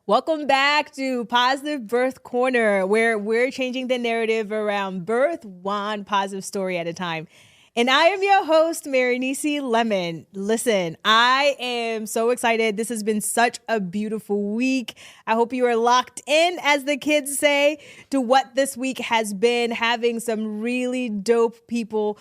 Welcome back to Positive Birth Corner, where we're changing the narrative around birth one positive story at a time. And I am your host, Mary Nisi Lemon. Listen, I am so excited. This has been such a beautiful week. I hope you are locked in, as the kids say, to what this week has been, having some really dope people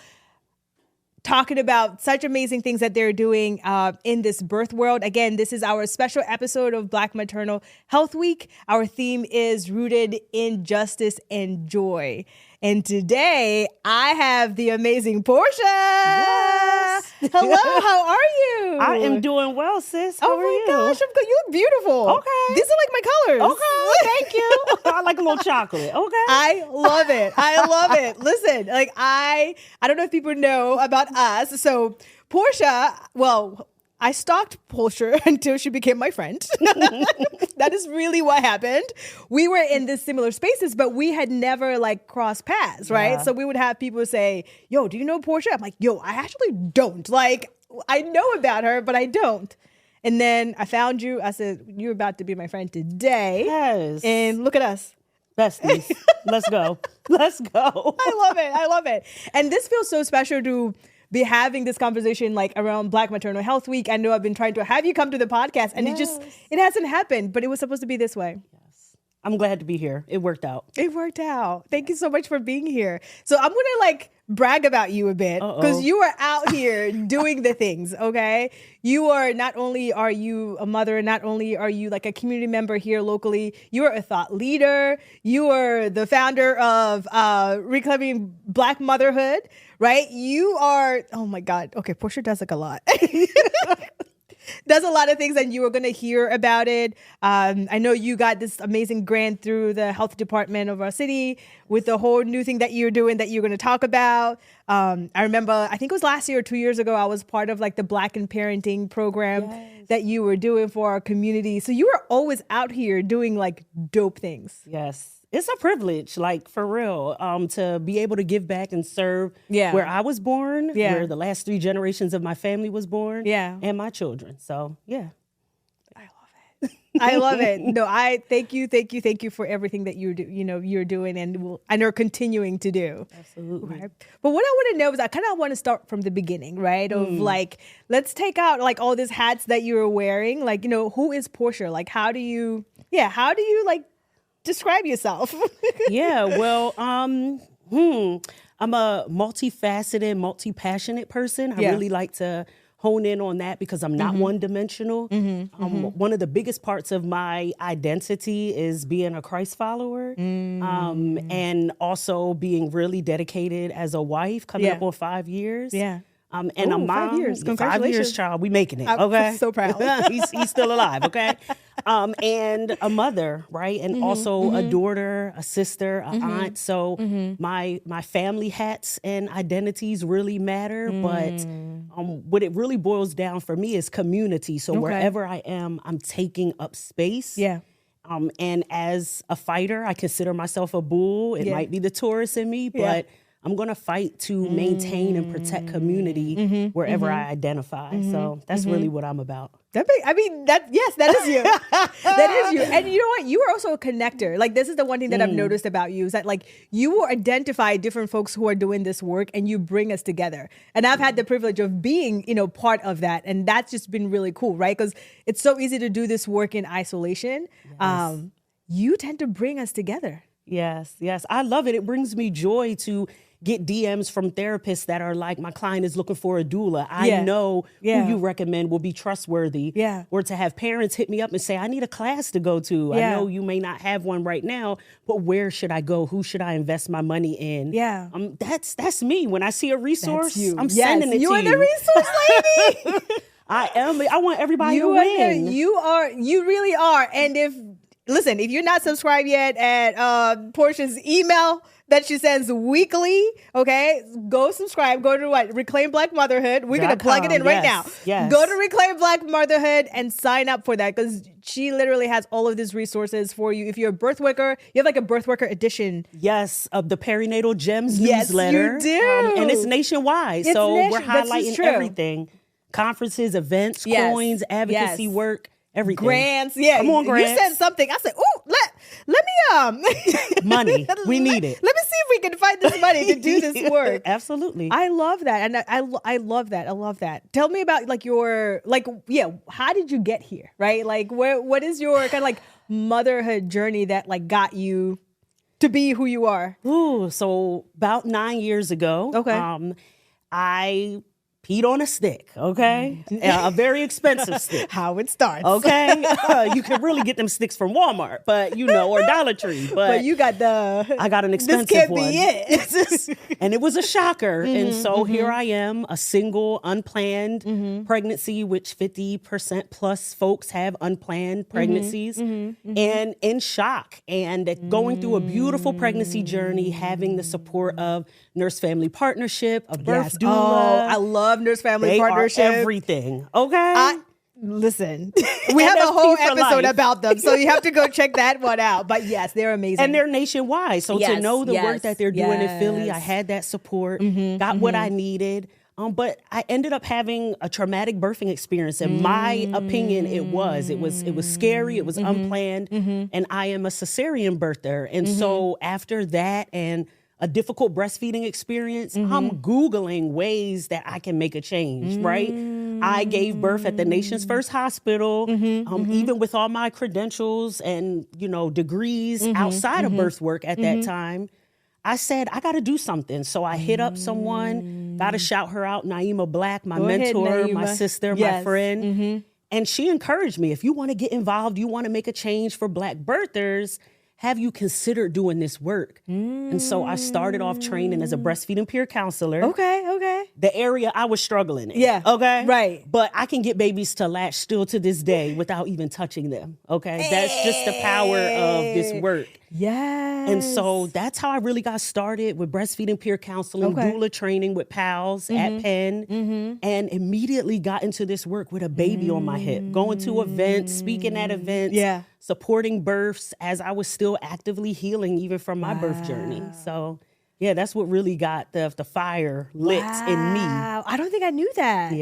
talking about such amazing things that they're doing in this birth world. Again, this is our special episode of Black Maternal Health Week. Our theme is rooted in justice and joy. And today I have the amazing Portia. Yes. Hello, how are you? I am doing well, sis. How are you? Oh my gosh, I'm good. You look beautiful. Okay. These are like my colors. Okay, thank you. I like a little chocolate. Okay. I love it. I love it. Listen, like I don't know if people know about us. So Portia, well, I stalked Portia until she became my friend. That is really what happened. We were in this similar spaces, but we had never like crossed paths, right? Yeah. So we would have people say, yo, do you know Portia? I'm like, yo, I actually don't. Like, I know about her, but I don't. And then I found you. I said, you're about to be my friend today. Yes. And look at us. Besties. Let's go. Let's go. I love it. I love it. And this feels so special to be having this conversation like around Black Maternal Health Week. I know I've been trying to have you come to the podcast and it hasn't happened, but it was supposed to be this way. Yes. I'm glad to be here. It worked out. It worked out. Thank you so much for being here. So I'm going to like brag about you a bit because you are out here doing the things, okay? You are, not only are you a mother, not only are you like a community member here locally, you are a thought leader. You are the founder of Reclaiming Black Motherhood, right? You are, oh my God. Okay, Portia does like a lot. Does a lot of things, and you are going to hear about it. I know you got this amazing grant through the health department of our city with the whole new thing that you're doing that you're going to talk about. I remember, I think it was last year or 2 years ago, I was part of like the Black in Parenting program that you were doing for our community. So you are always out here doing like dope things. Yes. It's a privilege, like for real, to be able to give back and serve where I was born, where the last 3 generations of my family was born, and my children. So, yeah. I love it. I love it. No, I thank you for everything that you're doing and are continuing to do. Absolutely. Right? But what I want to know is I kind of want to start from the beginning, right? Of like, let's take out like all these hats that you're wearing. Like, who is Portia? Like, how do you like describe yourself? Yeah, well, I'm a multifaceted, multi-passionate person. I really like to hone in on that because I'm not one-dimensional. One of the biggest parts of my identity is being a Christ follower, and also being really dedicated as a wife, coming up on 5 years. Yeah. And a mom. 5 years. Congratulations. 5 years, child. We making it. Okay. I'm so proud. he's still alive. Okay. And a mother, right? And also a daughter, a sister, an aunt. So my family hats and identities really matter. But what it really boils down for me is community. So wherever I am, I'm taking up space. Yeah. And as a fighter, I consider myself a bull. It might be the Taurus in me, but I'm going to fight to maintain and protect community wherever I identify. So that's really what I'm about. That is you. That is you. And you know what? You are also a connector. Like, this is the one thing that I've noticed about you is that like you will identify different folks who are doing this work and you bring us together. And I've had the privilege of being, part of that. And that's just been really cool, right? Because it's so easy to do this work in isolation. Yes. You tend to bring us together. Yes. I love it. It brings me joy to get DMs from therapists that are like, my client is looking for a doula. I know who you recommend will be trustworthy. Yeah. Or to have parents hit me up and say, I need a class to go to. I know you may not have one right now, but where should I go? Who should I invest my money in? Yeah. That's me. When I see a resource, I'm sending it to you. You're the resource lady. I am. I want everybody to win. You really are. And if you're not subscribed yet at Portia's email that she sends weekly, okay, go subscribe. Go to Reclaim Black Motherhood. We're going to plug it in right now. Yes. Go to Reclaim Black Motherhood and sign up for that because she literally has all of these resources for you. If you're a birth worker, you have like a birth worker edition. Yes, of the Perinatal Gems newsletter. Yes, you do. And it's nationwide. We're highlighting everything. Conferences, events, coins, advocacy work. everything. Grants, yeah. Come on, grants. You said something. I said, "Oh, let me money. We need it. Let me see if we can find this money to do this work." Absolutely. I love that, and I love that. I love that. Tell me about like your how did you get here, right? Like, what is your kind of like motherhood journey that like got you to be who you are? Ooh, so about 9 years ago, I peed on a stick, okay? A very expensive stick. How it starts. Okay? You can really get them sticks from Walmart, but or Dollar Tree. But you got I got an expensive this can't one. Be it. And it was a shocker. And so here I am, a single, unplanned pregnancy, which 50% plus folks have unplanned pregnancies, and in shock. And going through a beautiful pregnancy journey, having the support of Nurse Family Partnership, a birth doula. Oh, I love Nurse Family Partnership. Are everything. Okay? Listen, we have a whole episode about them, so you have to go check that one out. But yes, they're amazing. And they're nationwide. So to know the work that they're doing in Philly, I had that support, got what I needed. But I ended up having a traumatic birthing experience. In my opinion, it was scary. It was unplanned. And I am a cesarean birther. And so after that and a difficult breastfeeding experience, I'm Googling ways that I can make a change, right? I gave birth at the nation's first hospital, even with all my credentials and, degrees outside of birth work at that time. I said, I got to do something. So I hit up someone, got to shout her out, Naima Black, my mentor, my sister, my friend. And she encouraged me, if you want to get involved, you want to make a change for Black birthers, have you considered doing this work? And so I started off training as a breastfeeding peer counselor. Okay. The area I was struggling in. Yeah. Okay. Right. But I can get babies to latch still to this day without even touching them. Okay. That's just the power of this work. Yes. And so that's how I really got started with breastfeeding peer counseling, doula training with pals at Penn, and immediately got into this work with a baby on my hip, going to events, speaking at events, supporting births as I was still actively healing even from my birth journey. So yeah, that's what really got the fire lit in me. I don't think I knew that.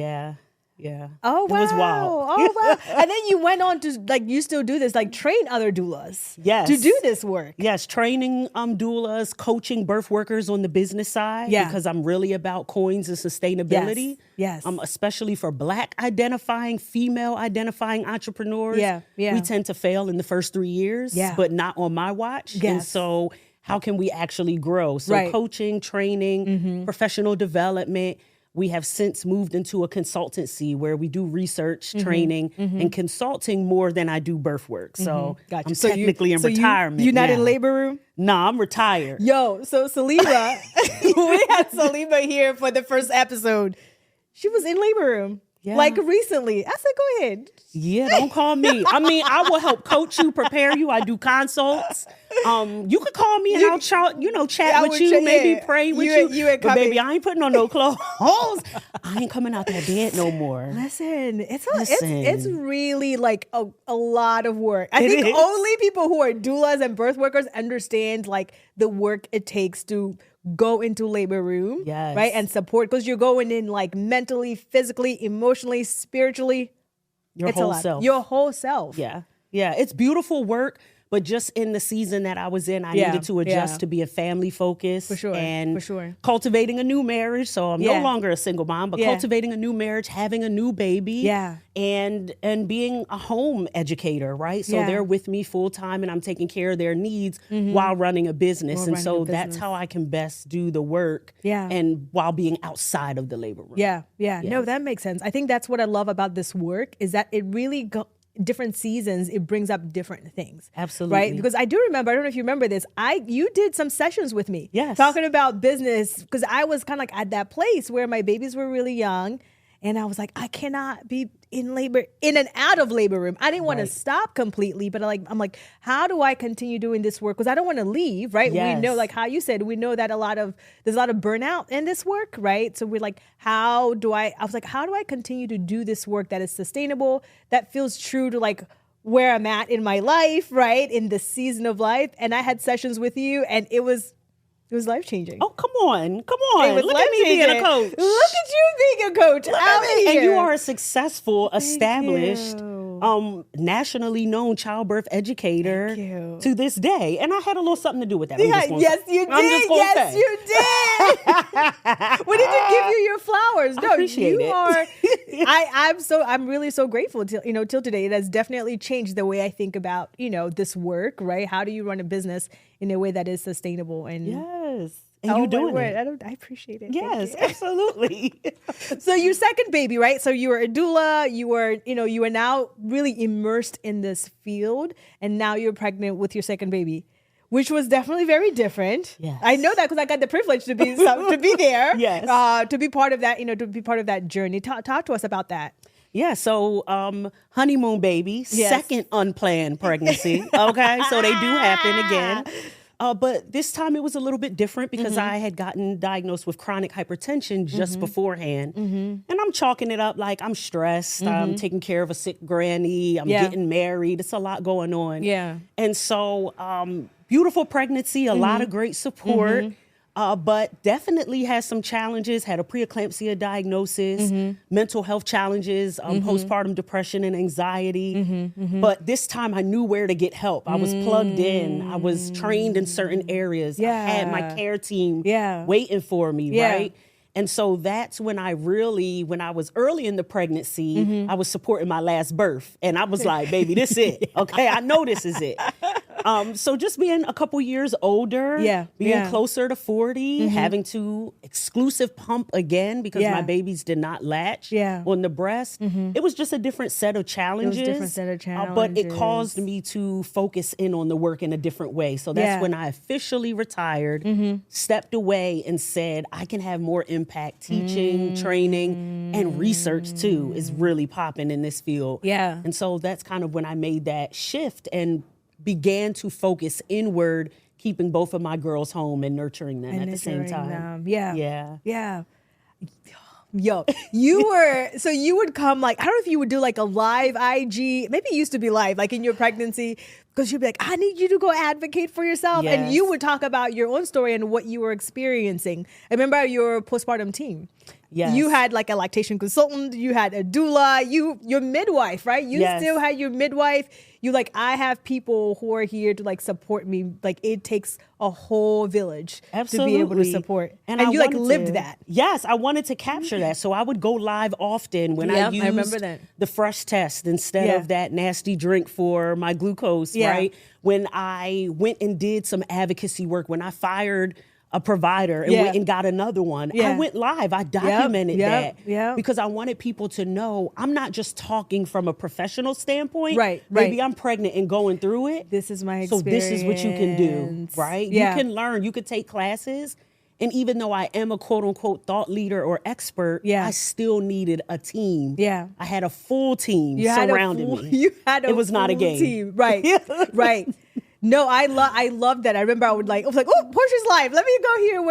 Yeah. Oh, wow. It was wild. Oh, wow. And then you went on to, you still do this, train other doulas. Yes. To do this work. Yes, training doulas, coaching birth workers on the business side. Yeah. Because I'm really about coins and sustainability. Yes. Especially for Black identifying, female identifying entrepreneurs. Yeah. We tend to fail in the first 3 years, but not on my watch. Yes. And so how can we actually grow? So coaching, training, professional development. We have since moved into a consultancy where we do research, training, and consulting more than I do birth work. So I'm technically in retirement. You're not in labor room? No, I'm retired. Yo, so Salima, we had Salima here for the first episode. She was in labor room. Yeah. Recently. I said, go ahead. Yeah, don't call me. I mean, I will help coach you, prepare you. I do consults. You could call me and I'll chat with you, maybe pray with you. But baby, I ain't putting on no clothes. I ain't coming out that bed no more. Listen, it's really a lot of work. I think only people who are doulas and birth workers understand the work it takes to go into labor room, right? And support, because you're going in mentally, physically, emotionally, spiritually. Your whole self. Your whole self. Yeah. It's beautiful work. But just in the season that I was in, I needed to adjust to be a family focus. For sure. And cultivating a new marriage. So I'm no longer a single mom, but cultivating a new marriage, having a new baby. Yeah. And being a home educator, right? So they're with me full time and I'm taking care of their needs while running a business. That's how I can best do the work. Yeah. And while being outside of the labor room. Yeah. No, that makes sense. I think that's what I love about this work is that it really different seasons, it brings up different things. Absolutely. Right? Because I do remember, I don't know if you remember this, you did some sessions with me. Yes. Talking about business, because I was kind of at that place where my babies were really young. And I was like, I cannot be in and out of labor room. I didn't want to stop completely, but I'm like, how do I continue doing this work? Because I don't want to leave, right? Yes. We know, how you said, we know that there's a lot of burnout in this work, right? So we're like, how do I continue to do this work that is sustainable, that feels true to where I'm at in my life, right? In this season of life. And I had sessions with you and it was life-changing. Oh, come on. Look at me being a coach. Look at you being a coach out here. And you are a successful, established nationally known childbirth educator to this day. And I had a little something to do with that. Yes, you did. You did. We need to give you your flowers. No, I appreciate it. I'm really so grateful till today. It has definitely changed the way I think about, this work, right? How do you run a business in a way that is sustainable? And yes. And you're doing it. I appreciate it. Yes, absolutely. So your second baby, right? So you were a doula. You were now really immersed in this field, and now you're pregnant with your second baby, which was definitely very different. Yes. I know that because I got the privilege to be there. Yes. To be part of that, to be part of that journey. Talk to us about that. Yeah, so honeymoon baby, second unplanned pregnancy. Okay, so they do happen again. But this time it was a little bit different because I had gotten diagnosed with chronic hypertension just beforehand. And I'm chalking it up like I'm stressed. I'm taking care of a sick granny. I'm getting married. It's a lot going on. Yeah. And so beautiful pregnancy, a lot of great support. But definitely has some challenges, had a preeclampsia diagnosis, mental health challenges, postpartum depression and anxiety. But this time I knew where to get help. I was plugged in. I was trained in certain areas. I had my care team waiting for me, right? And so that's when when I was early in the pregnancy, I was supporting my last birth. And I was like, baby, this is it. Okay, I know this is it. So just being a couple years older, being closer to 40, having to exclusive pump again because my babies did not latch on the breast. It was just a different set of challenges. But it caused me to focus in on the work in a different way. So that's when I officially retired, stepped away and said, I can have more impact. Teaching, training, and research too is really popping in this field. Yeah. And so that's kind of when I made that shift and began to focus inward, keeping both of my girls home and nurturing them at the same time. Yeah. Yo, you would come like, I don't know if you would do like a live IG, maybe it used to be live, like in your pregnancy, because you'd be like, I need you to go advocate for yourself. Yes. And you would talk about your own story and what you were experiencing. I remember your postpartum team. Yes. You had like a lactation consultant, you had a doula, your midwife, right? You still had your midwife. You like, I have people who are here to like support me. Like it takes a whole village to be able to support. And you like lived that. Yes, I wanted to capture that. So I would go live often when I used the fresh test instead of that nasty drink for my glucose, right? When I went and did some advocacy work, when I fired a provider and went and got another one. I went live. I documented that because I wanted people to know I'm not just talking from a professional standpoint. Right. Maybe I'm pregnant and going through it. This is my experience. So this is what you can do, right? You can learn. You could take classes. And even though I am a quote unquote thought leader or expert, I still needed a team. Yeah. I had a full team surrounding me. You had a It was not a game. Team. Right. Right. No, I love that. I remember I was like, oh, Portia's live. Let me go hear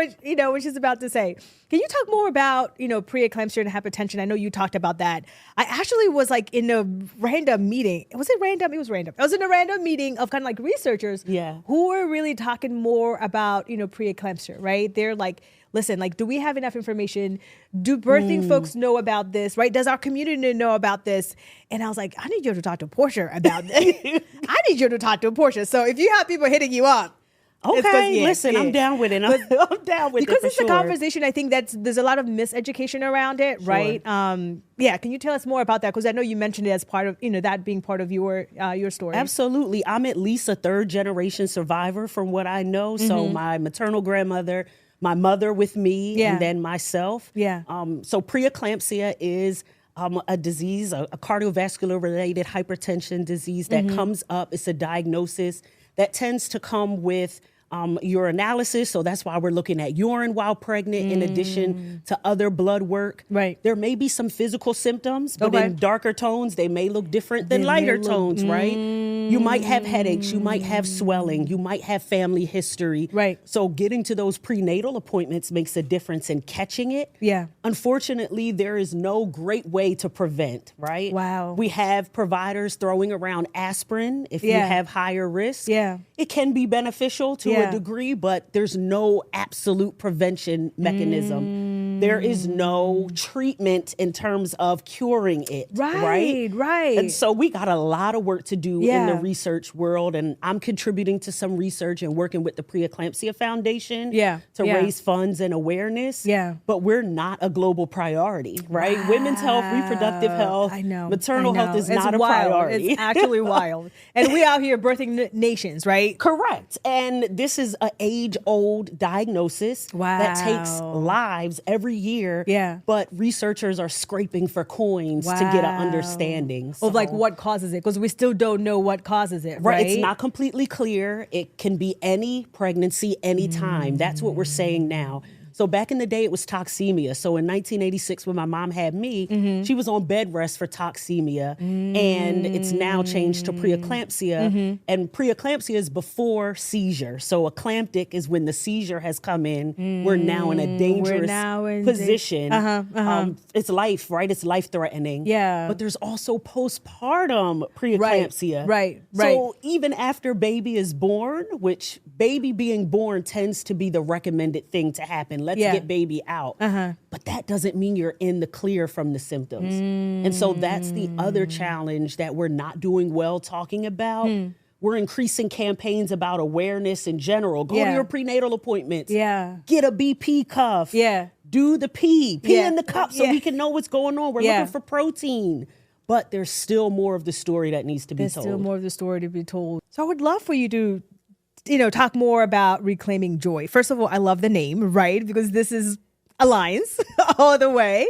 what she's about to say. Can you talk more about, preeclampsia and hypertension? I know you talked about that. I actually was like in a random meeting. Was it random? It was random. I was in a random meeting of kind of like researchers who were really talking more about, preeclampsia, right? They're like, listen, like, do we have enough information? Do birthing folks know about this, right? Does our community know about this? And I was like, I need you to talk to Portia about this. I need you to talk to Portia. So if you have people hitting you up, okay, listen, I'm down with it. I'm down with it because it's a conversation. I think there's a lot of miseducation around it, right? Can you tell us more about that? Because I know you mentioned it as part of that being part of your story. Absolutely, I'm at least a third generation survivor from what I know. So my maternal grandmother, my mother with me, and then myself. So preeclampsia is a disease, a cardiovascular related hypertension disease that comes up. It's a diagnosis that tends to come with urinalysis. So that's why we're looking at urine while pregnant in addition to other blood work. Right. There may be some physical symptoms, but in darker tones, they may look different than lighter tones, right? You might have headaches. You might have swelling. You might have family history. Right. So getting to those prenatal appointments makes a difference in catching it. Yeah. Unfortunately, there is no great way to prevent, right? Wow. We have providers throwing around aspirin if you have higher risk. Yeah. It can be beneficial to a degree, but there's no absolute prevention mechanism. There is no treatment in terms of curing it. Right. And so we got a lot of work to do in the research world. And I'm contributing to some research and working with the Preeclampsia Foundation to raise funds and awareness. But we're not a global priority, right? Women's health, reproductive health, maternal health is not a priority. It's actually wild. And we out here birthing nations, right? Correct. And this is an age-old diagnosis that takes lives every year. But researchers are scraping for coins to get an understanding. Of like what causes it, because we still don't know what causes it, right? It's not completely clear. It can be any pregnancy, any time. That's what we're saying now. So back in the day, it was toxemia. So in 1986, when my mom had me, she was on bed rest for toxemia. And it's now changed to preeclampsia. And preeclampsia is before seizure. So eclamptic is when the seizure has come in. We're now in a dangerous position. It's life, right? It's life-threatening. But there's also postpartum preeclampsia. So even after baby is born, which baby being born tends to be the recommended thing to happen. Let's get baby out. But that doesn't mean you're in the clear from the symptoms. And so that's the other challenge that we're not doing well talking about. We're increasing campaigns about awareness in general. Go to your prenatal appointments. Get a BP cuff. Do the pee in the cup so we can know what's going on. We're looking for protein. But there's still more of the story that needs to be told. There's still more of the story to be told. So I would love for you to talk more about reclaiming joy. First of all, I love the name, right? Because this is aligns all the way.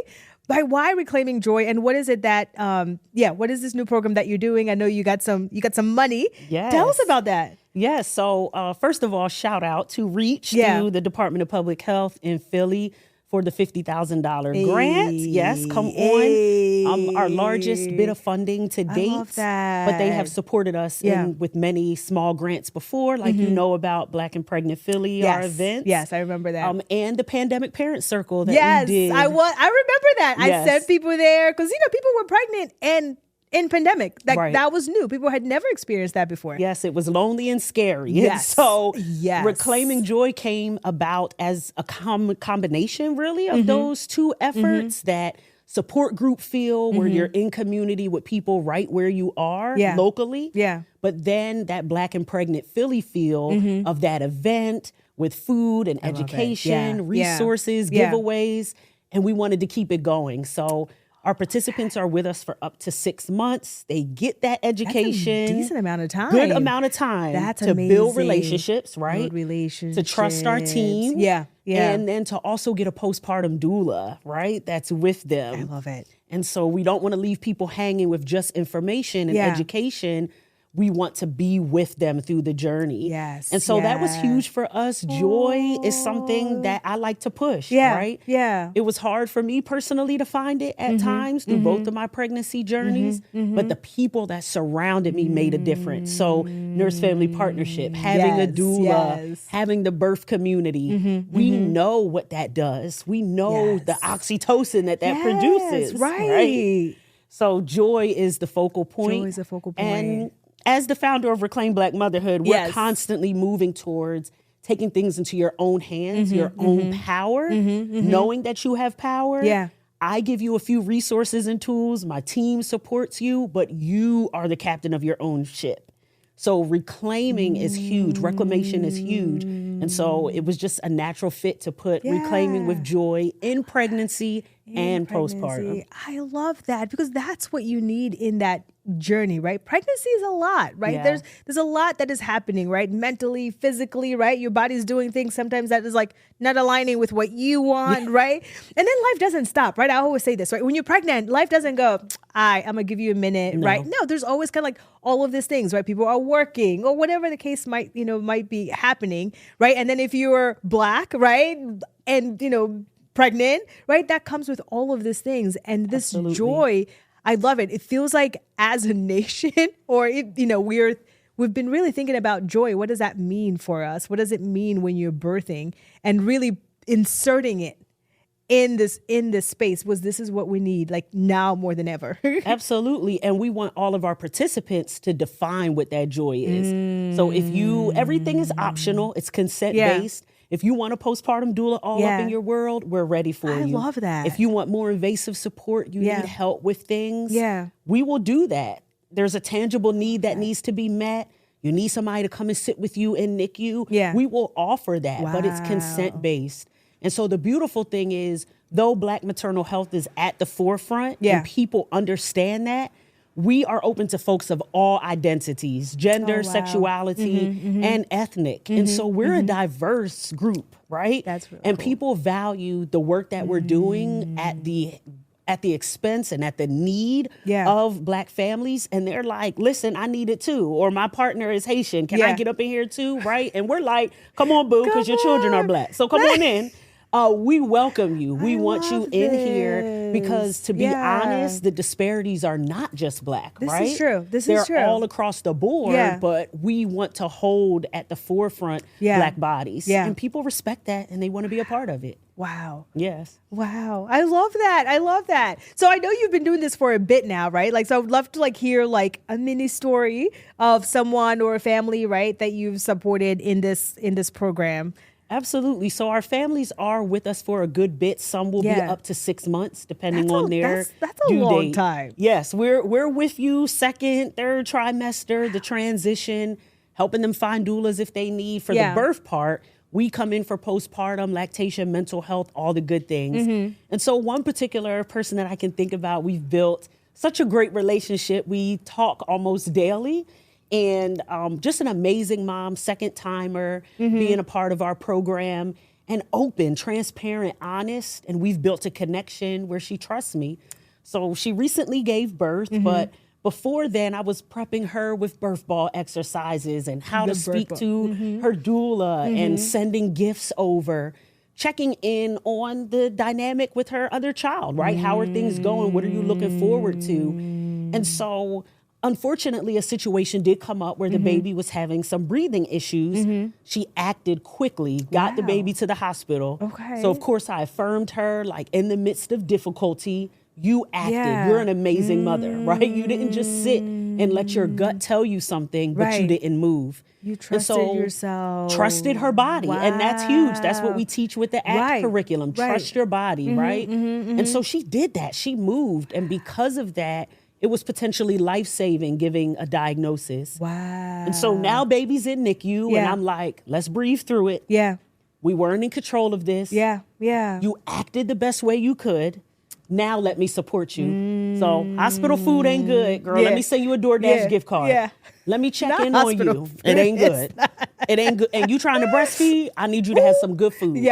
But why reclaiming joy, and what is it that, what is this new program that you're doing? I know you got some money. Tell us about that. Yes. So first of all, shout out to Reach, to the Department of Public Health in Philly for the $50,000 grant. Yes, come on. Our largest bit of funding to date. I love that. But they have supported us with many small grants before, like you know about Black and Pregnant Philly, our events. Yes, I remember that. And the Pandemic Parent Circle that we did. I remember that. I sent people there because, people were pregnant and in pandemic. That was new. People had never experienced that before. Yes, it was lonely and scary. Yes. And so Reclaiming Joy came about as a combination, really, of those two efforts, that support group feel where you're in community with people right where you are locally. But then that Black and Pregnant Philly feel of that event with food and education, resources, giveaways. And we wanted to keep it going. So our participants are with us for up to 6 months. They get that education. That's a decent amount of time. Good amount of time. That's to amazing. Build relationships, right? Build relationships. To trust our team. And then to also get a postpartum doula, right? That's with them. I love it. And so we don't want to leave people hanging with just information and education. We want to be with them through the journey. And so that was huge for us. Joy is something that I like to push, right? It was hard for me personally to find it at times through both of my pregnancy journeys, but the people that surrounded me made a difference. So nurse-family partnership, having a doula, having the birth community, we know what that does. We know the oxytocin that produces. Right? So joy is the focal point. Joy is the focal point. And as the founder of Reclaim Black Motherhood, we're constantly moving towards taking things into your own hands, your own power, knowing that you have power. I give you a few resources and tools. My team supports you, but you are the captain of your own ship. So reclaiming is huge. Reclamation is huge. And so it was just a natural fit to put Reclaiming with Joy in pregnancy and postpartum. I love that, because that's what you need in that journey, right? Pregnancy is a lot, right? There's a lot that is happening, right? Mentally, physically, right? Your body's doing things sometimes that is like not aligning with what you want, right? And then life doesn't stop, right? I always say this, right? When you're pregnant, life doesn't go, I'm gonna give you a minute, right? No, there's always kind of like all of these things, right? People are working or whatever the case might be happening, right? And then if you're Black, right? And, pregnant, right? That comes with all of these things. And this joy, I love it. It feels like as a nation, or we've been really thinking about joy. What does that mean for us? What does it mean when you're birthing, and really inserting it in this space? This is what we need, like now more than ever. Absolutely. And we want all of our participants to define what that joy is. So everything is optional. It's consent based. If you want a postpartum doula all up in your world, we're ready for you. I love that. If you want more invasive support, you need help with things, we will do that. There's a tangible need that needs to be met. You need somebody to come and sit with you in NICU. We will offer that, but it's consent-based. And so the beautiful thing is, though Black maternal health is at the forefront and people understand that, we are open to folks of all identities, gender, sexuality, and ethnic. And so we're a diverse group, right? That's really and cool. people value the work that we're doing at the expense and at the need of Black families. And they're like, listen, I need it too. Or my partner is Haitian. Can I get up in here too? Right? And we're like, come on, boo, because your children are Black. So come on in. We welcome you. We want you in here because, to be honest, the disparities are not just Black, right? This is true. They're all across the board, but we want to hold at the forefront Black bodies. And people respect that and they want to be a part of it. Wow. Yes. Wow. I love that. I love that. So I know you've been doing this for a bit now, right? Like, so I would love to hear a mini story of someone or a family, right, that you've supported in this program. Absolutely. So our families are with us for a good bit. Some will be up to 6 months, depending on their that's a due long date. time. Yes, we're with you second, third trimester, the transition, helping them find doulas if they need. For the birth part, we come in for postpartum, lactation, mental health, all the good things. And so one particular person that I can think about, we've built such a great relationship. We talk almost daily. And just an amazing mom, second timer, being a part of our program, and open, transparent, honest. And we've built a connection where she trusts me. So she recently gave birth, but before then I was prepping her with birth ball exercises and how to speak to her doula and sending gifts over, checking in on the dynamic with her other child, right? How are things going? What are you looking forward to? And so unfortunately, a situation did come up where the baby was having some breathing issues. She acted quickly, got the baby to the hospital. So, of course, I affirmed her, in the midst of difficulty, you acted. You're an amazing mother, right? You didn't just sit and let your gut tell you something, but you didn't move. You trusted yourself. Trusted her body. Wow. And that's huge. That's what we teach with the ACT curriculum. Trust your body, right? And so she did that. She moved. And because of that, it was potentially life-saving, giving a diagnosis. Wow. And so now baby's in NICU, and I'm like, let's breathe through it. Yeah. We weren't in control of this. Yeah. You acted the best way you could. Now let me support you. So hospital food ain't good, girl. Let me send you a DoorDash gift card. Let me check in on you. It ain't good. It ain't good. And you trying to breastfeed, I need you to have some good food.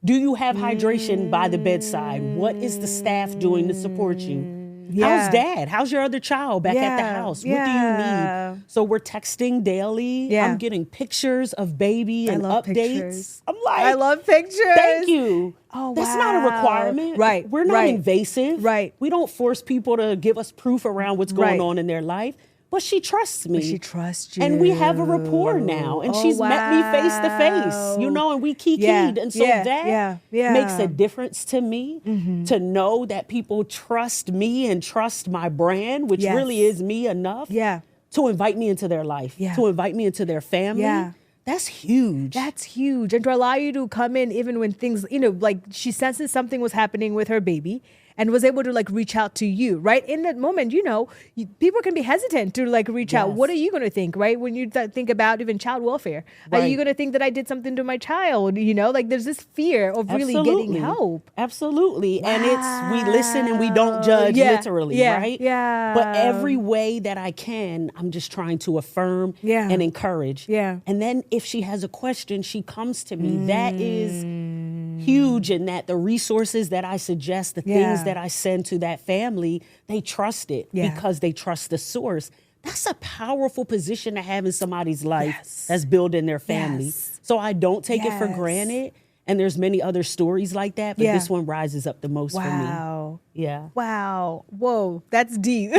Do you have hydration by the bedside? What is the staff doing to support you? How's dad? How's your other child back at the house? What do you need? So we're texting daily. I'm getting pictures of baby and updates. Pictures. I'm like, I love pictures. Thank you. Oh, wow. That's not a requirement. Right. We're not invasive. Right. We don't force people to give us proof around what's going on in their life. But she trusts me. But she trusts you. And we have a rapport now. And she's met me face to face, and we kikied. And so that makes a difference to me, to know that people trust me and trust my brand, which really is me enough to invite me into their life, to invite me into their family. That's huge. That's huge. And to allow you to come in even when things, she senses something was happening with her baby and was able to reach out to you, right? In that moment, people can be hesitant to reach out. What are you going to think, right? When you think about even child welfare, are you going to think that I did something to my child? There's this fear of really getting help. Absolutely. Wow. And we listen and we don't judge literally, right? Yeah. But every way that I can, I'm just trying to affirm and encourage. Yeah. And then if she has a question, she comes to me. That is huge, in that the resources that I suggest, the things that I send to that family, they trust it because they trust the source. That's a powerful position to have in somebody's life that's building their family. So I don't take it for granted. And there's many other stories like that, but this one rises up the most for me. Yeah. Wow. Whoa. That's deep.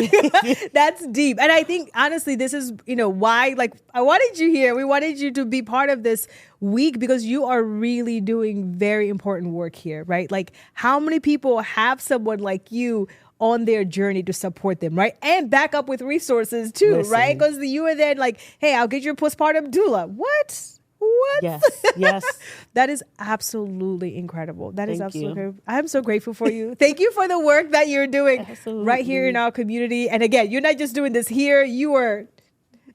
That's deep. And I think, honestly, this is, why, I wanted you here. We wanted you to be part of this week because you are really doing very important work here, right? How many people have someone like you on their journey to support them, right? And back up with resources too, right? Because you are then hey, I'll get your postpartum doula. What? What? Yes. That is absolutely incredible. That is Thank absolutely. you. I'm so grateful for you. Thank you for the work that you're doing right here in our community. And again, you're not just doing this here. You are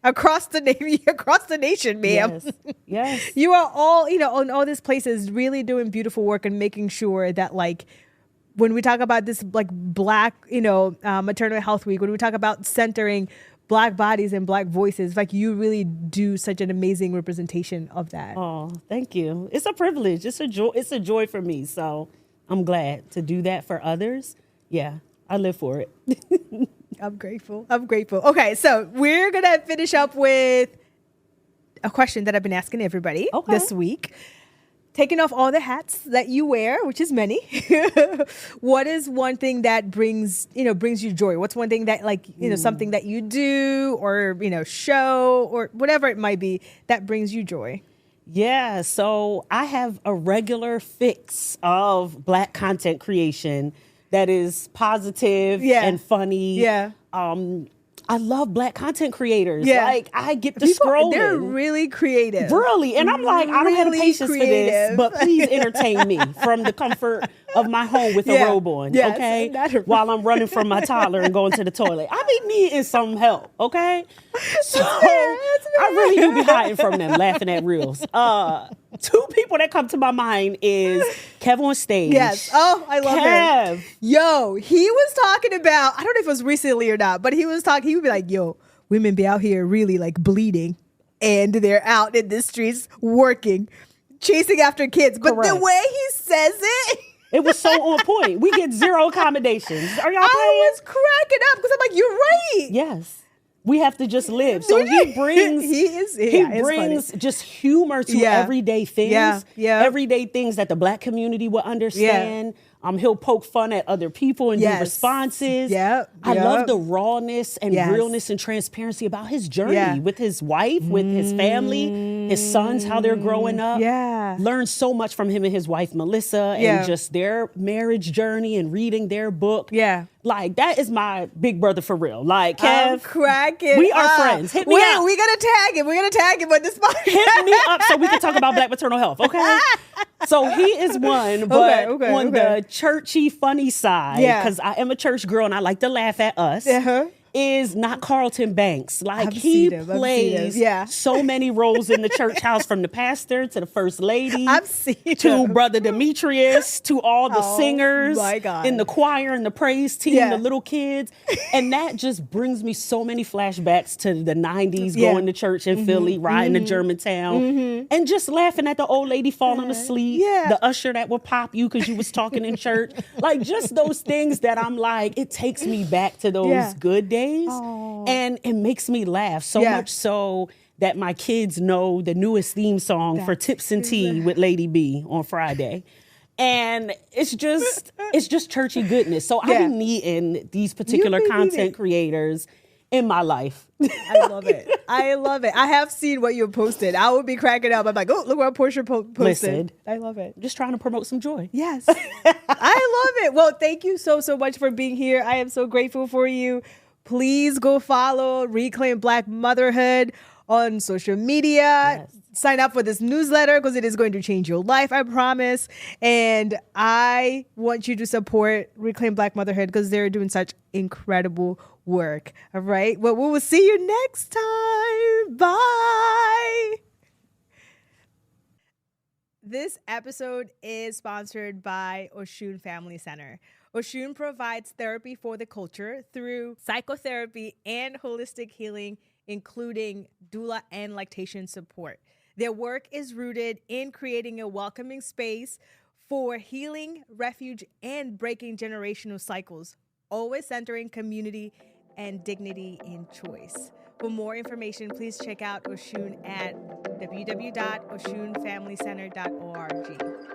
across the nation, ma'am. Yes. You are all, on all these places really doing beautiful work and making sure that, like, when we talk about this, like, Black, Maternal Health Week, when we talk about centering Black bodies and Black voices, like, you really do such an amazing representation of that. Oh, thank you. It's a privilege. It's a joy. It's a joy for me. So I'm glad to do that for others. Yeah, I live for it. I'm grateful. Okay, so we're going to finish up with a question that I've been asking everybody this week. Taking off all the hats that you wear, which is many, what is one thing that brings you joy? What's one thing that, like, something that you do or, show or whatever it might be that brings you joy? Yeah, so I have a regular fix of Black content creation that is positive and funny. Yeah. I love Black content creators. Yeah. Like, I get to scrolling. They're really creative. Really. And I'm like, I don't have the patience for this, but please entertain me from the comfort of my home with a robe on, okay? While I'm running from my toddler and going to the toilet. I be needing some help, okay? So I really do be hiding from them, laughing at reels. Two people that come to my mind is Kev on stage. Yes. Oh, I love him. Yo, he was talking about, I don't know if it was recently or not, but he would be like, yo, women be out here really, like, bleeding, and they're out in the streets working, chasing after kids. But the way he says it was so on point. We get zero accommodations. Are y'all playing? I was cracking up because I'm like, you're right. Yes. We have to just live. So he brings just humor to everyday things. Everyday things that the Black community will understand. He'll poke fun at other people and do responses. I love the rawness and realness and transparency about his journey with his wife, with his family, his sons, how they're growing up. Learned so much from him and his wife, Melissa, and just their marriage journey and reading their book. Like, that is my big brother for real. Like, Kev, I'm cracking we are friends. Hit me up. We're going to tag him on this podcast. Hit me up so we can talk about Black maternal health, okay? So he is one, but on the churchy, funny side, because I am a church girl and I like to laugh at us, is not Carlton Banks. Like, he plays so many roles in the church house, from the pastor to the first lady, to Brother Demetrius, to all the singers in the choir and the praise team, the little kids. And that just brings me so many flashbacks to the 90s, going to church in Philly, riding to Germantown, and just laughing at the old lady falling asleep, the usher that would pop you because you was talking in church. Like, just those things that I'm like, it takes me back to those good days. And it makes me laugh so much so that my kids know the newest theme song for Tips and Tea with Lady B on Friday. And it's just churchy goodness. So I be needing these particular content creators in my life. I love it. I have seen what you posted. I would be cracking up. I'm like, oh, look what Portia posted. Listen, I love it. Just trying to promote some joy. Yes. I love it. Well, thank you so much for being here. I am so grateful for you. Please go follow Reclaim Black Motherhood on social media. Sign up for this newsletter because it is going to change your life, I promise. And I want you to support Reclaim Black Motherhood because they're doing such incredible work. All right. Well, we will see you next time. Bye. This episode is sponsored by Oshun Family Center. Oshun provides therapy for the culture through psychotherapy and holistic healing, including doula and lactation support. Their work is rooted in creating a welcoming space for healing, refuge, and breaking generational cycles, always centering community and dignity in choice. For more information, please check out Oshun at www.oshunfamilycenter.org.